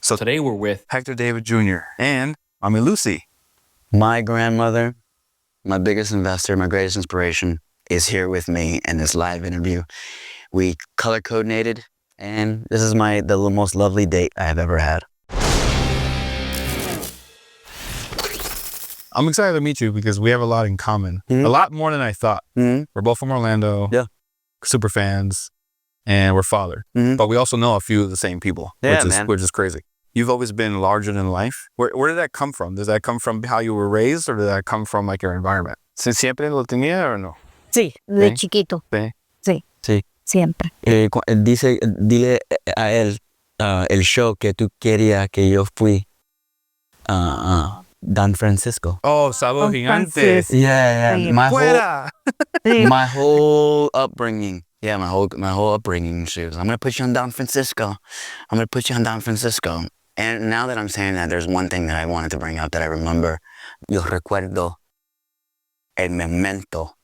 So today we're with Hector David Jr. and Mami Lucy. My grandmother, my biggest investor, my greatest inspiration, is here with me in this live interview. We color coordinated, and this is the most lovely date I have ever had. I'm excited to meet you because we have a lot in common. Mm-hmm. A lot more than I thought. Mm-hmm. We're both from Orlando. Yeah. Super fans. And we're father. Mm-hmm. But we also know a few of the same people, Yeah, which is crazy. You've always been larger than life. Where did that come from? Does that come from how you were raised, or did that come from like your environment? ¿Siempre lo tenía o no? Sí, de chiquito. Sí. Sí. Sí. Siempre. Dile a él el show que tú querías que yo fui a Dan Francisco. Oh, Sábado Gigante. Yeah. Sí. My whole upbringing. Yeah, my whole upbringing. She was, I'm going to put you on Don Francisco. And now that I'm saying that, there's one thing that I wanted to bring up that I remember. Yo recuerdo el momento.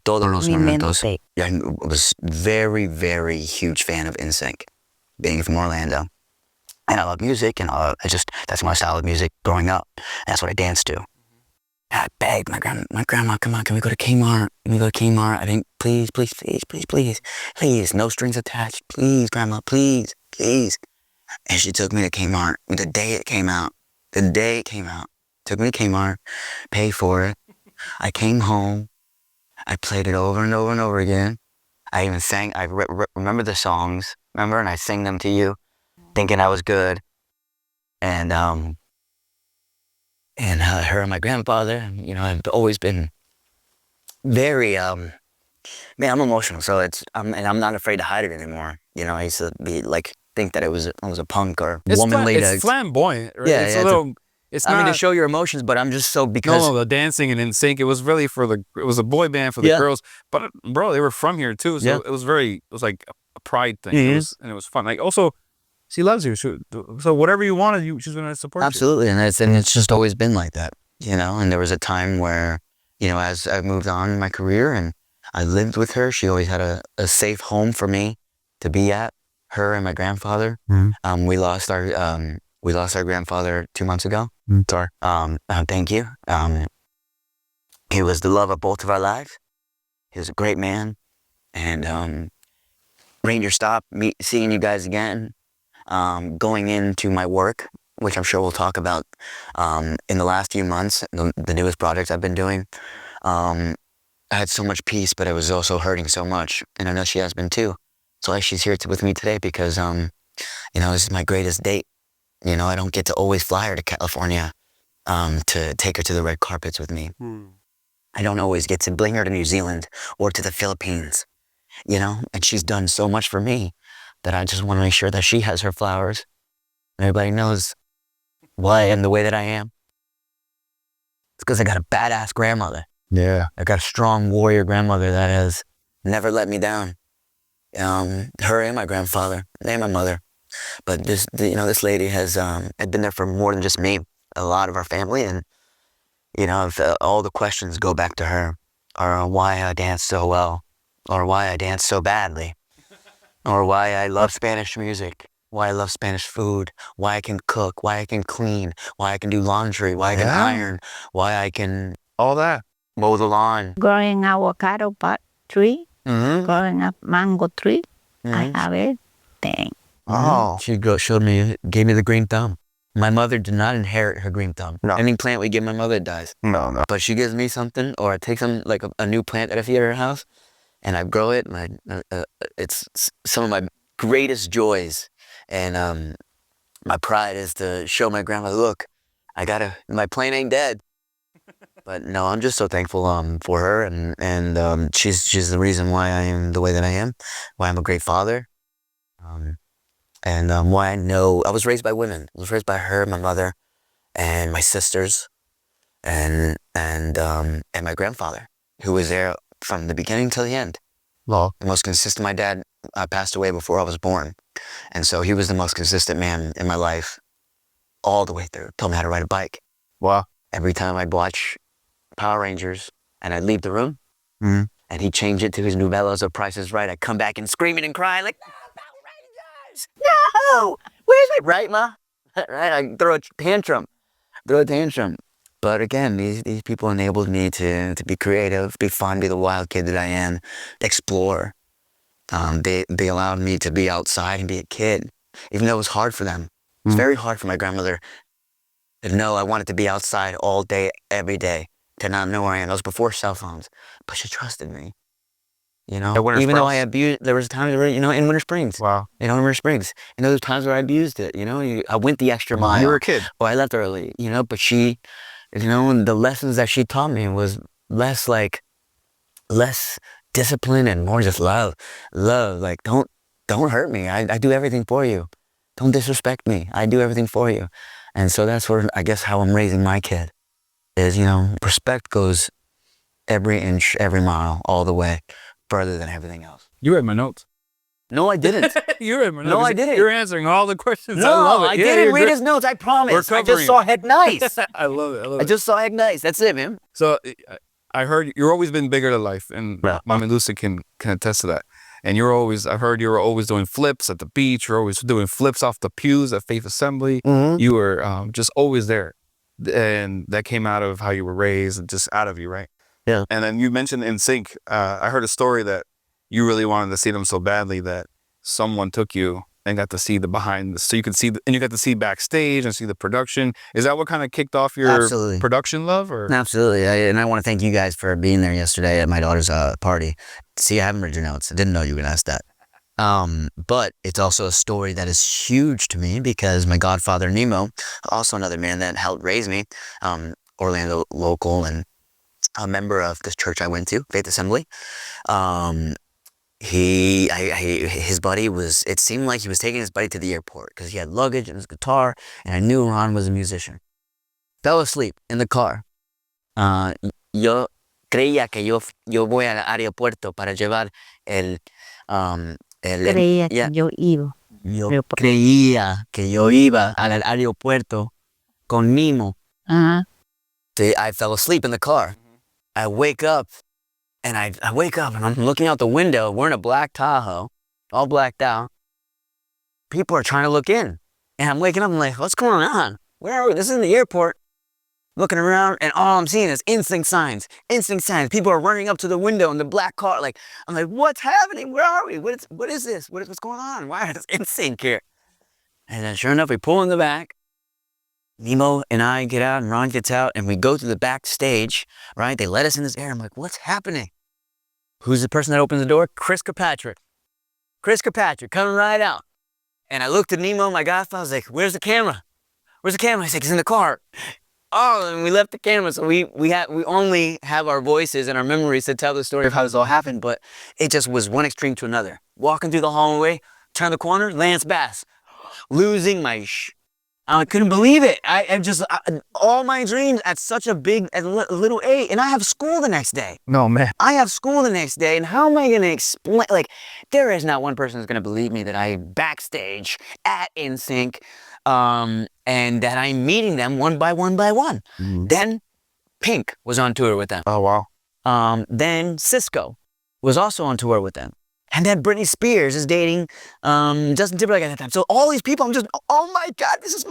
Todos los momentos. Yeah, I was very, very huge fan of NSYNC, being from Orlando. And I love music, and that's my style of music growing up. That's what I danced to. I begged my grandma, come on, can we go to Kmart? I think, please, no strings attached. Please, grandma, please. And she took me to Kmart the day it came out. Took me to Kmart, paid for it. I came home. I played it over and over and over again. I even sang, I remember the songs, and I sang them to you, thinking I was good. And her and my grandfather, I've always been very, man, I'm emotional, so and I'm not afraid to hide it anymore. I used to think that I was a punk or womanly. It's flamboyant, right? Yeah, it's a little. It's not, to show your emotions, but I'm just so because. No, the dancing and NSYNC, it was really it was a boy band for the girls, but bro, they were from here too, so it was like a pride thing, and it was fun. Like also, she loves you, so whatever you wanted, she's gonna support you. Absolutely, and it's just always been like that, And there was a time where, as I moved on in my career and I lived with her, she always had a safe home for me to be at. Her and my grandfather. Mm-hmm. We lost our grandfather 2 months ago. Sorry. Thank you. He was the love of both of our lives. He was a great man. And Ranger Stop, seeing you guys again. Going into my work, which I'm sure we'll talk about in the last few months, the newest projects I've been doing. I had so much peace, but I was also hurting so much. And I know she has been too. So she's here with me today because, this is my greatest date. I don't get to always fly her to California to take her to the red carpets with me. I don't always get to bring her to New Zealand or to the Philippines, and she's done so much for me that I just want to make sure that she has her flowers. Everybody knows why I am the way that I am. It's because I got a badass grandmother. Yeah. I got a strong warrior grandmother that has never let me down. Her and my grandfather and my mother. But this lady has had been there for more than just me, a lot of our family. And, all the questions go back to her, or why I dance so well, or why I dance so badly, or why I love Spanish music, why I love Spanish food, why I can cook, why I can clean, why I can do laundry, why I can iron, why I can... all that. Mow the lawn. Growing avocado tree, growing up mango tree, I have everything. Oh. She gave me the green thumb. My mother did not inherit her green thumb. No. Any plant we give my mother dies. No. But she gives me something, or I take some, like a new plant that I see at her house, and I grow it, and it's some of my greatest joys. And my pride is to show my grandma, look, my plant ain't dead. But no, I'm just so thankful for her, and she's the reason why I am the way that I am, why I'm a great father, and why I was raised by women. I was raised by her, my mother, and my sisters, and my grandfather, who was there from the beginning till the end. Wow. The most consistent. My dad passed away before I was born, and so he was the most consistent man in my life, all the way through. Told me how to ride a bike. Wow. Every time I'd watch Power Rangers and I'd leave the room, and he'd change it to his novellas or Price is Right, I'd come back and screaming and crying like, no, Power Rangers! No! Where's my... Right, Ma? right? I throw a tantrum. But again, these people enabled me to be creative, be fun, be the wild kid that I am, explore. They allowed me to be outside and be a kid, even though it was hard for them. It was very hard for my grandmother to know I wanted to be outside all day, every day, to not know where I am. That was before cell phones, but she trusted me. You know, even though I abused, there was times where, you know, in Winter Springs. Wow. You know, in Winter Springs. And there was times where I abused it, you know. I went the extra mile. You were a kid. Or I left early, you know, but she, you know, and the lessons that she taught me was less discipline and more just love. Like, don't hurt me. I do everything for you. Don't disrespect me. I do everything for you. And so that's what, I guess, how I'm raising my kid is, you know, respect goes every inch, every mile, all the way, further than everything else. You read my notes. No, I didn't. You read my notes. No, I didn't. You're answering all the questions. No, I love it. I didn't read his notes. I promise. I just saw Heck Nice. I love it. I just saw Heck Nice. That's it, man. So I heard you've always been bigger than life, and Mami Lucy can attest to that. And I heard you were always doing flips at the beach. You're always doing flips off the pews at Faith Assembly. You were just always there. And that came out of how you were raised and just out of you, right? Yeah. And then you mentioned NSYNC. I heard a story that you really wanted to see them so badly that someone took you and got to see the behind, so you could see, and you got to see backstage and see the production. Is that what kind of kicked off your production love? Or? Absolutely. And I want to thank you guys for being there yesterday at my daughter's party. See, I haven't read your notes. I didn't know you were going to ask that. But it's also a story that is huge to me because my godfather, Nemo, also another man that helped raise me, Orlando local and a member of this church I went to, Faith Assembly. His buddy was, it seemed like he was taking his buddy to the airport because he had luggage and his guitar, and I knew Ron was a musician. Fell asleep in the car. Yo creía que yo voy al aeropuerto para llevar Creía que yo iba. Yo creía que yo iba al aeropuerto con Nemo. I fell asleep in the car. I wake up and I'm looking out the window. We're in a black Tahoe, all blacked out. People are trying to look in. And I'm waking up and I'm like, what's going on? Where are we? This is in the airport. Looking around and all I'm seeing is NSYNC signs. NSYNC signs. People are running up to the window in the black car. Like, I'm like, what's happening? Where are we? What is this? What's going on? Why is NSYNC here? And then sure enough, we pull in the back. Nemo and I get out and Ron gets out and we go to the backstage, right? They let us in this area. I'm like, what's happening? Who's the person that opens the door? Chris Kirkpatrick. Chris Kirkpatrick coming right out. And I looked at Nemo, my godfather. I was like, where's the camera? Where's the camera? He's like, it's in the car. Oh, and we left the camera. So we only have our voices and our memories to tell the story of how this all happened. But it just was one extreme to another. Walking through the hallway, turn the corner, Lance Bass. Losing my I couldn't believe it. All my dreams at such a big, at little age, and I have school the next day. No, man. I have school the next day, and how am I going to explain? Like, there is not one person who's going to believe me that I backstage at NSYNC, and that I'm meeting them one by one by one. Then Pink was on tour with them. Oh, wow. Then Cisco was also on tour with them. And then Britney Spears is dating Justin Timberlake at that time. So all these people, I'm just, oh my God, this is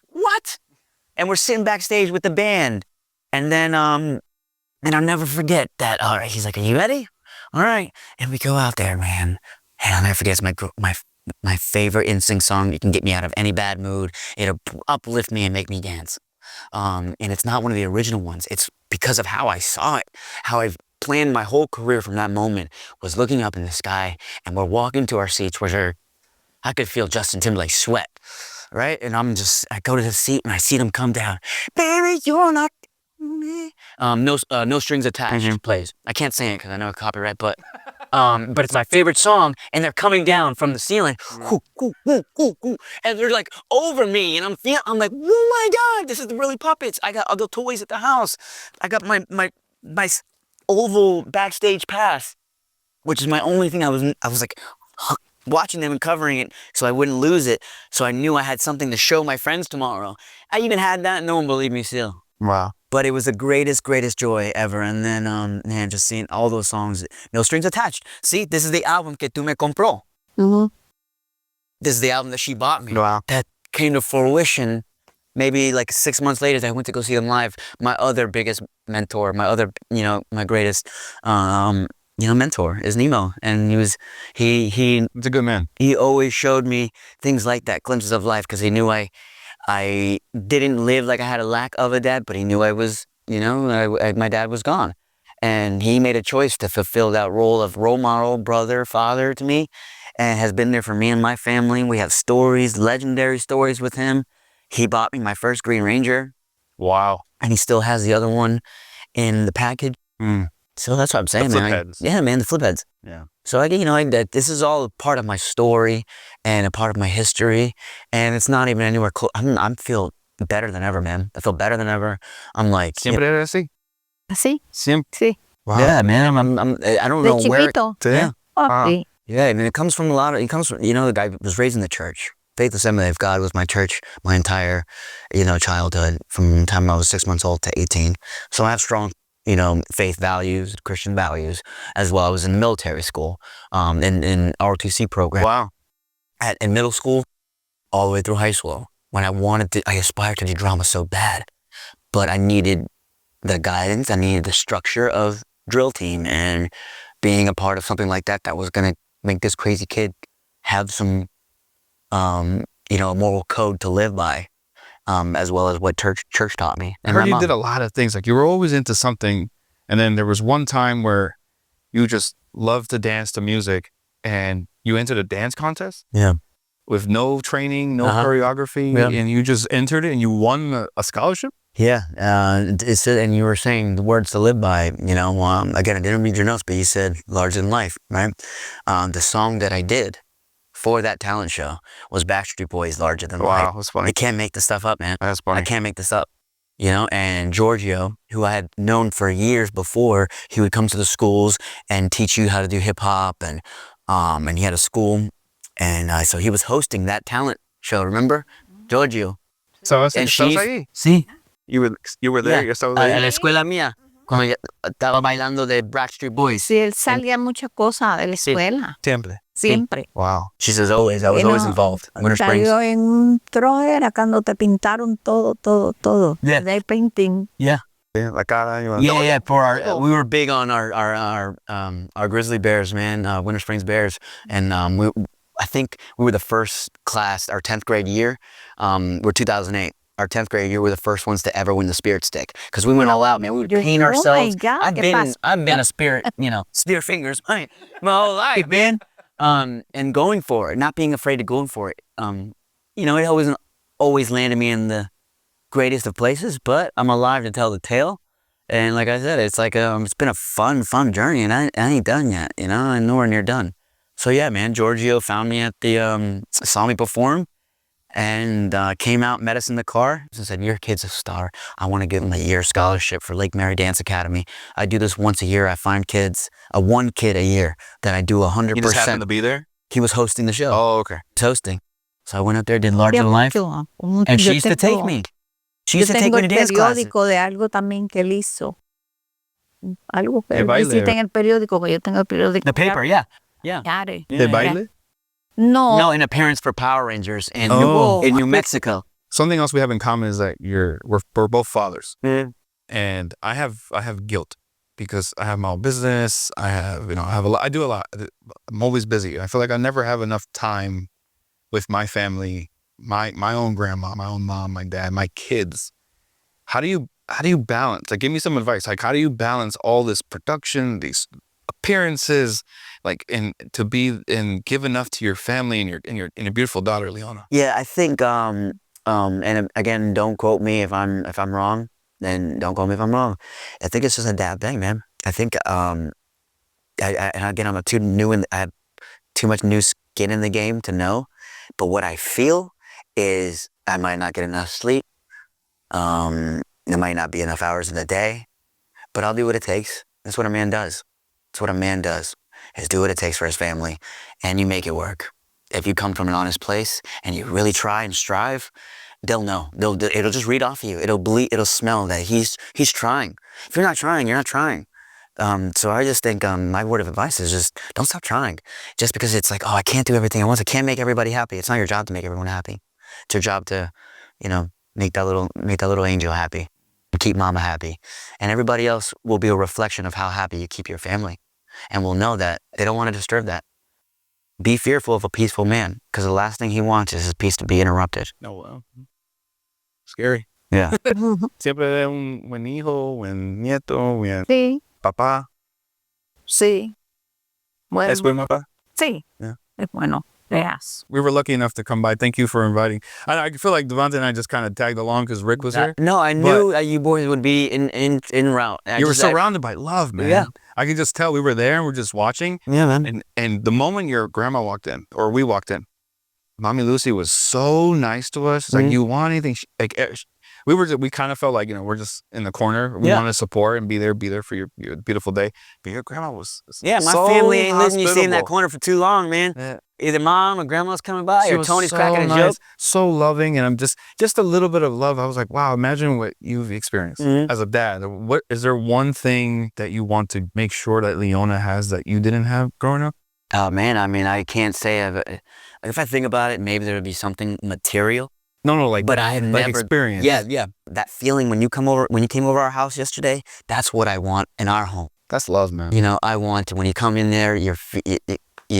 what? And we're sitting backstage with the band. And then, and I'll never forget that, all right, he's like, are you ready? All right. And we go out there, man. And I'll never forget, it's my favorite NSYNC song. It can get me out of any bad mood. It'll uplift me and make me dance. And it's not one of the original ones. It's because of how I saw it, how I've planned my whole career from that moment was looking up in the sky and we're walking to our seats where I could feel Justin Timberlake sweat, right? And I go to the seat and I see them come down. Baby, you're not me. No Strings Attached plays. I can't sing it because I know copyright, but it's my favorite song and they're coming down from the ceiling. And they're like over me and I'm like, oh my God, this is the really puppets. I got other toys at the house. I got my oval backstage pass, which is my only thing. I was like watching them and covering it so I wouldn't lose it. So I knew I had something to show my friends tomorrow. I even had that and no one believed me still. Wow. But it was the greatest joy ever. And then, man, just seeing all those songs, No Strings Attached. See, this is the album que tú me compró. This is the album that she bought me. Wow. That came to fruition maybe like 6 months later. I went to go see them live. My other biggest mentor, my greatest, mentor is Nemo, and he's a good man. He always showed me things like that, glimpses of life, because he knew I didn't live like I had a lack of a dad, but he knew I was, my dad was gone. And he made a choice to fulfill that role of role model, brother, father to me, and has been there for me and my family. We have stories, legendary stories with him. He bought me my first Green Ranger. Wow. And he still has the other one in the package. So that's what I'm saying, the man. Flip heads. Yeah, man, the flip heads. Yeah. So this is all a part of my story and a part of my history, and it's not even anywhere close. I feel better than ever, man. I feel better than ever. I'm like, Siempre era así. ¿Así? Siempre. Sí. Wow. Yeah, man. I don't know De where. chiquito. Yeah. Sí. Yeah, and it comes from it comes from, the guy was raised in the church. Faith Assembly of God was my church my entire, childhood, from the time I was 6 months old to 18. So I have strong, faith values, Christian values, as well. I was in military school, in ROTC program. Wow. In middle school, all the way through high school. When I aspired to do drama so bad, but I needed the guidance, I needed the structure of drill team and being a part of something like that was going to make this crazy kid have some, moral code to live by, as well as what church taught me. And I heard you did a lot of things. Like, you were always into something, and then there was one time where you just loved to dance to music, and you entered a dance contest. Yeah. With no training, no choreography, and you just entered it, and you won a scholarship. Yeah, and you were saying the words to live by. Again, I didn't read your notes, but you said larger than life, right? The song that I did for that talent show was Backstreet Boys' Larger Than Life. Wow, that's funny. You can't make this stuff up, man. That's funny. I can't make this up. And Giorgio, who I had known for years before, he would come to the schools and teach you how to do hip hop, and he had a school, and so he was hosting that talent show. Remember, Giorgio? So ahí. Sí. You were there. Yeah. Estabas ahí. En la escuela mía, cuando yo estaba bailando de Backstreet Boys. Sí, él salía muchas cosas de la escuela. Siempre. Siempre. Wow. She says always. I was always involved. Winter Springs. Salió en un era cuando te pintaron todo. Yeah. They painting. Yeah. La cara. Yeah. We were big on our Grizzly Bears, man. Winter Springs Bears, and I think we were the first class. Our 10th grade year, we're 2008. Our 10th grade year, we were the first ones to ever win the Spirit Stick, because we went all out, man. We would paint ourselves. Oh my God, I've been a spirit, spear fingers my whole life, man. And going for it, not being afraid of going for it. It wasn't always landed me in the greatest of places, but I'm alive to tell the tale. And like I said, it's like it's been a fun journey, and I ain't done yet. I'm nowhere near done. So yeah, man, Giorgio found me at the saw me perform, and came out, met us in the car, and said, "Your kid's a star. I want to give him a year scholarship for Lake Mary Dance Academy. I do this once a year. I find kids, one kid a year that I do 100%." He just happened to be there? He was hosting the show. Oh, okay. He was hosting. So I went up there, did Larger Than Life, and she used to take me. She used to take me to dance classes. Yo tengo el periódico de algo también que él hizo. Algo que baile. hiciste en el periódico, que yo tengo el periódico. The paper, yeah. ¿De baile? No, in appearance for Power Rangers in New Mexico. Something else we have in common is that we're both fathers. Mm. And I have guilt because I have my own business. I do a lot. I'm always busy. I feel like I never have enough time with my family, my own grandma, my own mom, my dad, my kids. How do you balance? Like, give me some advice. Like, how do you balance all this production, these appearances, and give enough to your family and your beautiful daughter, Leona? Yeah, I think and again, don't quote me if I'm wrong. Then don't quote me if I'm wrong. I think it's just a dad thing, man. I think and again, I'm too new, and I have too much new skin in the game to know. But what I feel is I might not get enough sleep. There might not be enough hours in the day, but I'll do what it takes. That's what a man does. That's what a man does, is do what it takes for his family, and you make it work. If you come from an honest place and you really try and strive, they'll know. It'll just read off of you. It'll smell that he's trying. If you're not trying, you're not trying. So I just think my word of advice is just don't stop trying. Just because it's like, oh, I can't do everything I want. I can't make everybody happy. It's not your job to make everyone happy. It's your job to, you know, make that little angel happy, keep mama happy, and everybody else will be a reflection of how happy you keep your family, and will know that they don't want to disturb that. Be fearful of a peaceful man, because the last thing he wants is his peace to be interrupted. Oh, wow. Scary. Yeah. Siempre un buen hijo, buen nieto, buen Sí, papá. sí. Bueno, ¿Es buen papá? sí. Yeah. Es bueno. Yes. We were lucky enough to come by. Thank you for inviting. I feel like Devontae and I just kind of tagged along because Rick was here. No, I knew that you boys would be en route. You were surrounded by love, man. Yeah. I could just tell we were there and we're just watching. Yeah, man. And the moment your grandma walked in, or we walked in, Mami Lucy was so nice to us. It's like, you want anything? We kind of felt like, you know, we're just in the corner. We want to support and be there for your beautiful day. But your grandma was my so family ain't letting you stay in that hospitable. corner for too long, man. Yeah. Either mom or grandma's coming by, She or was Tony's so cracking a nice, joke. so loving, and I'm just a little bit of love. I was like, wow, imagine what you've experienced as a dad. What is there one thing that you want to make sure that Leona has that you didn't have growing up? Oh man, I mean, I can't say if I think about it, maybe there would be something material. No, like, but I have like never experience. Yeah. That feeling when you came over our house yesterday, that's what I want in our home. That's love, man. You know, I want when you come in there, you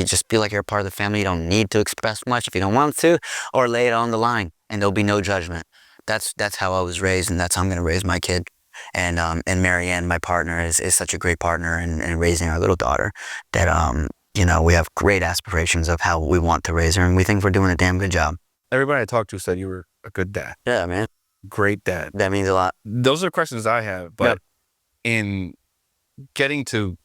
just feel like you're a part of the family. You don't need to express much if you don't want to, or lay it on the line, and there'll be no judgment. That's how I was raised, and that's how I'm gonna raise my kid. And Marianne, my partner, is such a great partner in raising our little daughter that you know, we have great aspirations of how we want to raise her, and we think we're doing a damn good job. Everybody I talked to said you were a good dad. Yeah, man. Great dad. That means a lot. Those are questions I have, but in getting to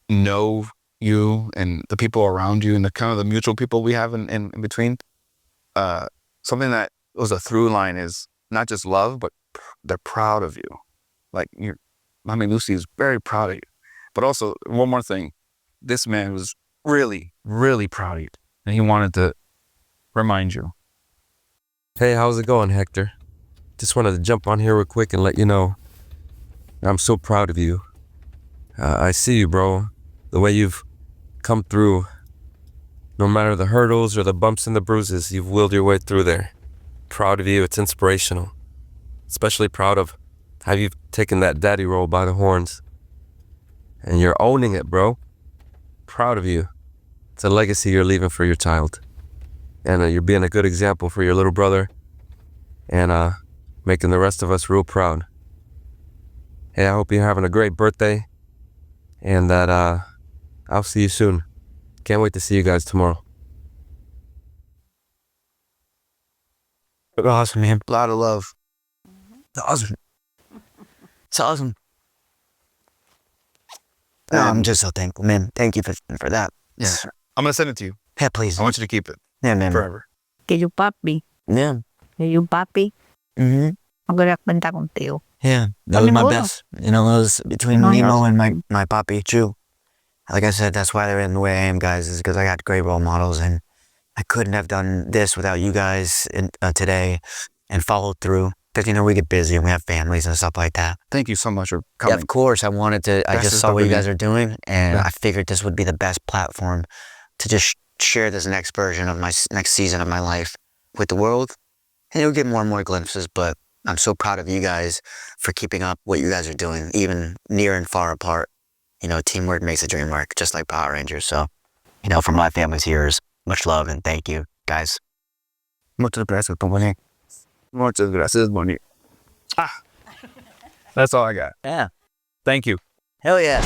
know you and the people around you and the kind of the mutual people we have in between, something that was a through line is not just love, but they're proud of you. Like, Mami Lucy is very proud of you. But also, one more thing, this man was really, really proud of you, and he wanted to remind you. Hey, how's it going, Hector? Just wanted to jump on here real quick and let you know I'm so proud of you. I see you, bro. The way you've come through, no matter the hurdles or the bumps and the bruises, you've willed your way through there. Proud of you. It's inspirational. Especially proud of how you've taken that daddy role by the horns. And you're owning it, bro. Proud of you. It's a legacy you're leaving for your child. And you're being a good example for your little brother. And making the rest of us real proud. Hey, I hope you're having a great birthday. And that I'll see you soon. Can't wait to see you guys tomorrow. Awesome, man. A lot of love. Awesome. It's awesome. No, I'm just so thankful, man. Thank you for that. Yeah. I'm going to send it to you. Yeah, please. I want you to keep it. Yeah, man. Forever. Que you papi. Yeah. Que you papi. Mm-hmm. Ako rin kanta contigo. Yeah, that was my Nemo. best. You know, it was between Nemo and my papi, too. Like I said, that's why they're in the way I am, guys, is because I got great role models, and I couldn't have done this without you guys today and followed through. Because, you know, we get busy and we have families and stuff like that. Thank you so much for coming. Yeah, of course. I wanted to, I just saw what you guys are doing, and I figured this would be the best platform to just share this next version of my next season of my life with the world. And you'll get more and more glimpses, but I'm so proud of you guys for keeping up what you guys are doing, even near and far apart. You know, teamwork makes the dream work, just like Power Rangers. So, you know, from my family's ears, much love and thank you, guys. Muchas gracias, Tony. Muchas gracias, Bonnie. That's all I got. Yeah. Thank you. Hell yeah.